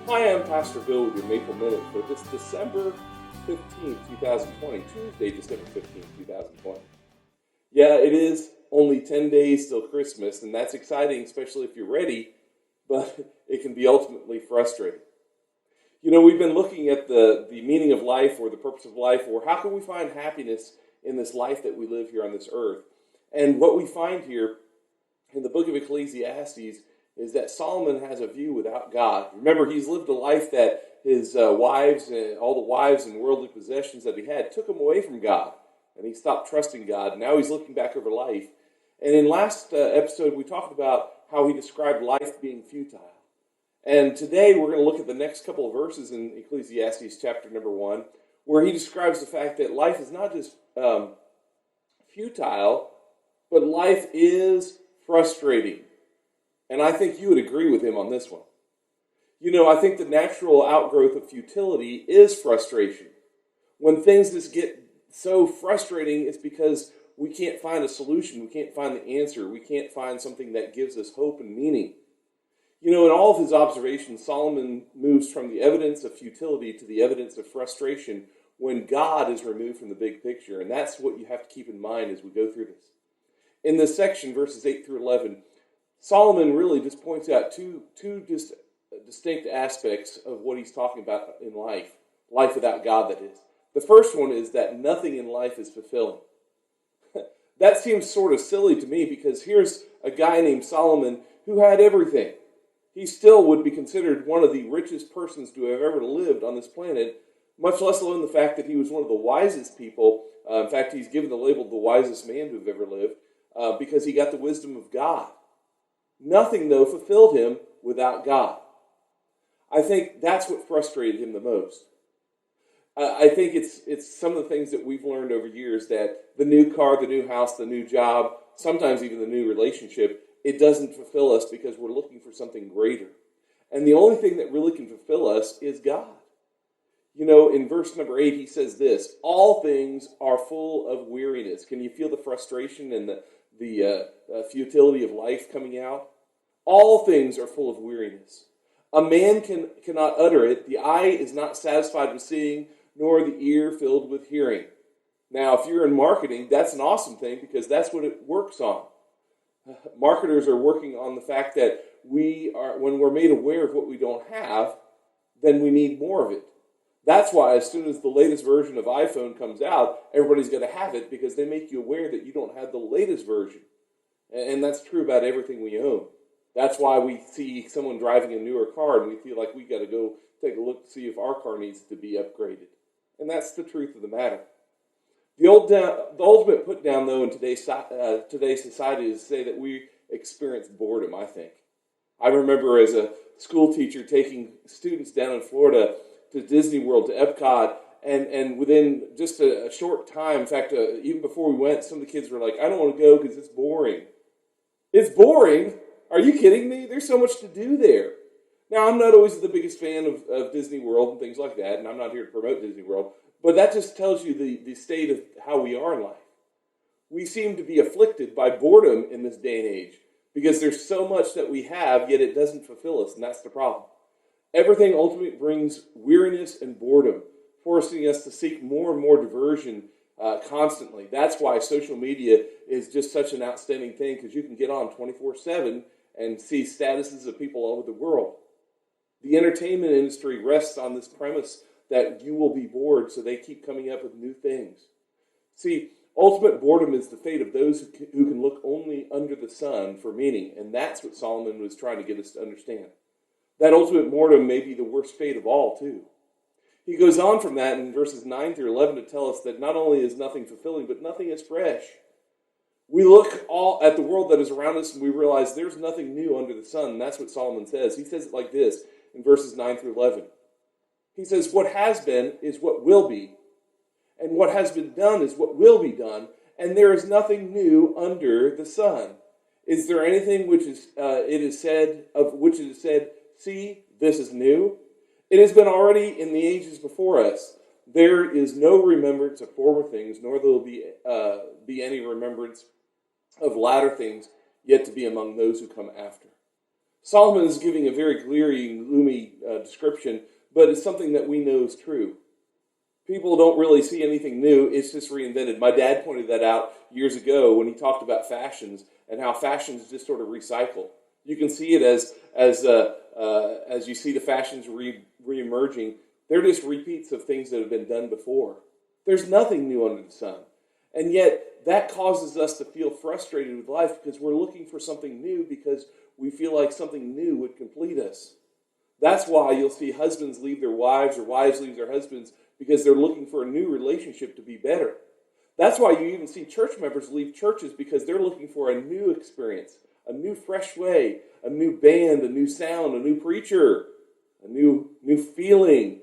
Hi, I'm Pastor Bill with your Maple Minute for this December 15th, 2020, Tuesday, December 15th, 2020. Yeah, it is only 10 days till Christmas, and that's exciting, especially if you're ready, but it can be ultimately frustrating. You know, we've been looking at the meaning of life or the purpose of life, or how can we find happiness in this life that we live here on this earth. And what we find here in the book of Ecclesiastes is that Solomon has a view without God. Remember, he's lived a life that his wives and all the wives and worldly possessions that he had took him away from God, and he stopped trusting God. Now he's looking back over life. And in last episode, we talked about how he described life being futile. And today we're going to look at the next couple of verses in Ecclesiastes chapter number 1, where he describes the fact that life is not just futile, but life is frustrating. And I think you would agree with him on this one. You know, I think the natural outgrowth of futility is frustration. When things just get so frustrating, it's because we can't find a solution. We can't find the answer. We can't find something that gives us hope and meaning. You know, in all of his observations, Solomon moves from the evidence of futility to the evidence of frustration when God is removed from the big picture. And that's what you have to keep in mind as we go through this. In this section, verses 8 through 11, Solomon really just points out two distinct aspects of what he's talking about in life without God, that is. The first one is that nothing in life is fulfilling. That seems sort of silly to me because here's a guy named Solomon who had everything. He still would be considered one of the richest persons to have ever lived on this planet, much less alone the fact that he was one of the wisest people. In fact, he's given the label the wisest man to have ever lived because he got the wisdom of God. Nothing, though, fulfilled him without God. I think that's what frustrated him the most. I think it's some of the things that we've learned over years, that the new car, the new house, the new job, sometimes even the new relationship, it doesn't fulfill us because we're looking for something greater. And the only thing that really can fulfill us is God. You know, in verse number 8, he says this: all things are full of weariness. Can you feel the frustration and the futility of life coming out? All things are full of weariness. A man cannot utter it. The eye is not satisfied with seeing, nor the ear filled with hearing. Now, if you're in marketing, that's an awesome thing because that's what it works on. Marketers are working on the fact that when we're made aware of what we don't have, then we need more of it. That's why as soon as the latest version of iPhone comes out, everybody's going to have it because they make you aware that you don't have the latest version. And that's true about everything we own. That's why we see someone driving a newer car and we feel like we got to go take a look to see if our car needs to be upgraded. And that's the truth of the matter. The ultimate put down, though, in today's society is to say that we experience boredom, I think. I remember as a school teacher taking students down in Florida to Disney World, to Epcot, and within just a short time, in fact, even before we went, some of the kids were like, I don't want to go because it's boring. It's boring? Are you kidding me? There's so much to do there. Now, I'm not always the biggest fan of Disney World and things like that, and I'm not here to promote Disney World, but that just tells you the state of how we are in life. We seem to be afflicted by boredom in this day and age because there's so much that we have, yet it doesn't fulfill us, and that's the problem. Everything ultimately brings weariness and boredom, forcing us to seek more and more diversion constantly. That's why social media is just such an outstanding thing, because you can get on 24/7 and see statuses of people all over the world. The entertainment industry rests on this premise that you will be bored, so they keep coming up with new things. See, ultimate boredom is the fate of those who can look only under the sun for meaning, and that's what Solomon was trying to get us to understand. That ultimate boredom may be the worst fate of all, too. He goes on from that in verses 9 through 11 to tell us that not only is nothing fulfilling, but nothing is fresh. We look all at the world that is around us and we realize there's nothing new under the sun. And that's what Solomon says. He says it like this in verses 9 through 11. He says, what has been is what will be, and what has been done is what will be done, and there is nothing new under the sun. Is there anything which is it is said of which it is said, see, this is new? It has been already in the ages before us. There is no remembrance of former things, nor there will be any remembrance of latter things yet to be among those who come after. Solomon is giving a very glaring, gloomy description, but it's something that we know is true. People don't really see anything new. It's just reinvented. My dad pointed that out years ago when he talked about fashions and how fashions just sort of recycle. You can see it as you see the fashions re-emerging. They're just repeats of things that have been done before. There's nothing new under the sun. And yet that causes us to feel frustrated with life because we're looking for something new because we feel like something new would complete us. That's why you'll see husbands leave their wives or wives leave their husbands because they're looking for a new relationship to be better. That's why you even see church members leave churches because they're looking for a new experience, a new fresh way, a new band, a new sound, a new preacher, a new feeling.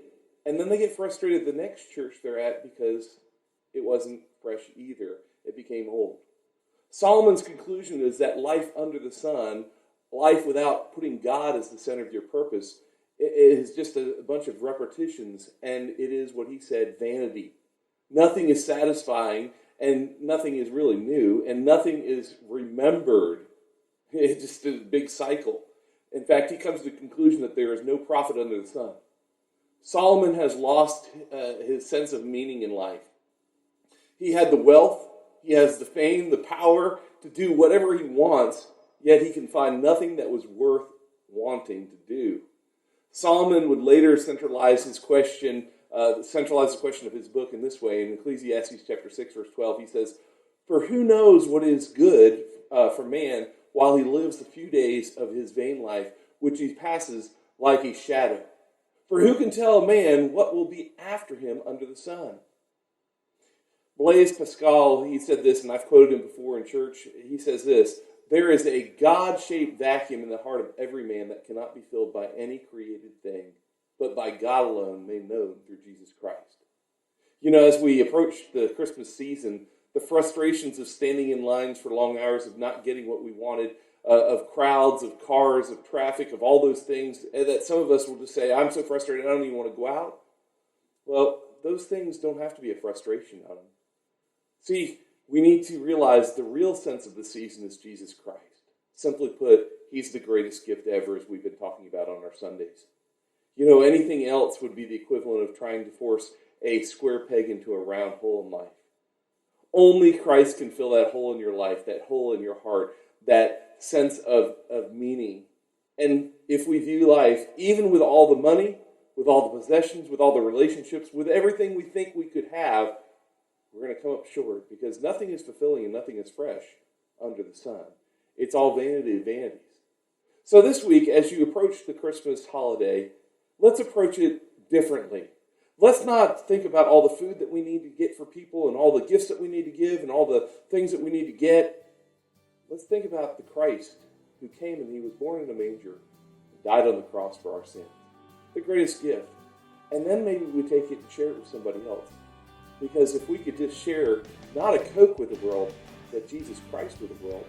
And then they get frustrated at the next church they're at because it wasn't fresh either. It became old. Solomon's conclusion is that life under the sun, life without putting God as the center of your purpose, is just a bunch of repetitions, and it is what he said, vanity. Nothing is satisfying, and nothing is really new, and nothing is remembered. It's just a big cycle. In fact, he comes to the conclusion that there is no profit under the sun. Solomon has lost his sense of meaning in life. He had the wealth, he has the fame, the power to do whatever he wants, yet he can find nothing that was worth wanting to do. Solomon would later centralize the question of his book in this way. In Ecclesiastes chapter 6, verse 12, he says, "For who knows what is good for man while he lives the few days of his vain life, which he passes like a shadow? For who can tell a man what will be after him under the sun?" Blaise Pascal, he said this, and I've quoted him before in church. He says this: "There is a God-shaped vacuum in the heart of every man that cannot be filled by any created thing, but by God alone made known through Jesus Christ." You know, as we approach the Christmas season, the frustrations of standing in lines for long hours, of not getting what we wanted, of crowds, of cars, of traffic, of all those things, that some of us will just say, "I'm so frustrated, I don't even want to go out." Well, those things don't have to be a frustration on them. See, we need to realize the real sense of the season is Jesus Christ. Simply put, he's the greatest gift ever, as we've been talking about on our Sundays. You know, anything else would be the equivalent of trying to force a square peg into a round hole in life. Only Christ can fill that hole in your life, that hole in your heart, that sense of meaning. And if we view life, even with all the money, with all the possessions, with all the relationships, with everything we think we could have, we're going to come up short because nothing is fulfilling and nothing is fresh under the sun. It's all vanity of vanities. So this week, as you approach the Christmas holiday, let's approach it differently. Let's not think about all the food that we need to get for people and all the gifts that we need to give and all the things that we need to get. Let's think about the Christ who came and he was born in a manger and died on the cross for our sins. The greatest gift. And then maybe we take it and share it with somebody else. Because if we could just share not a Coke with the world, but Jesus Christ with the world,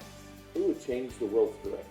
it would change the world forever.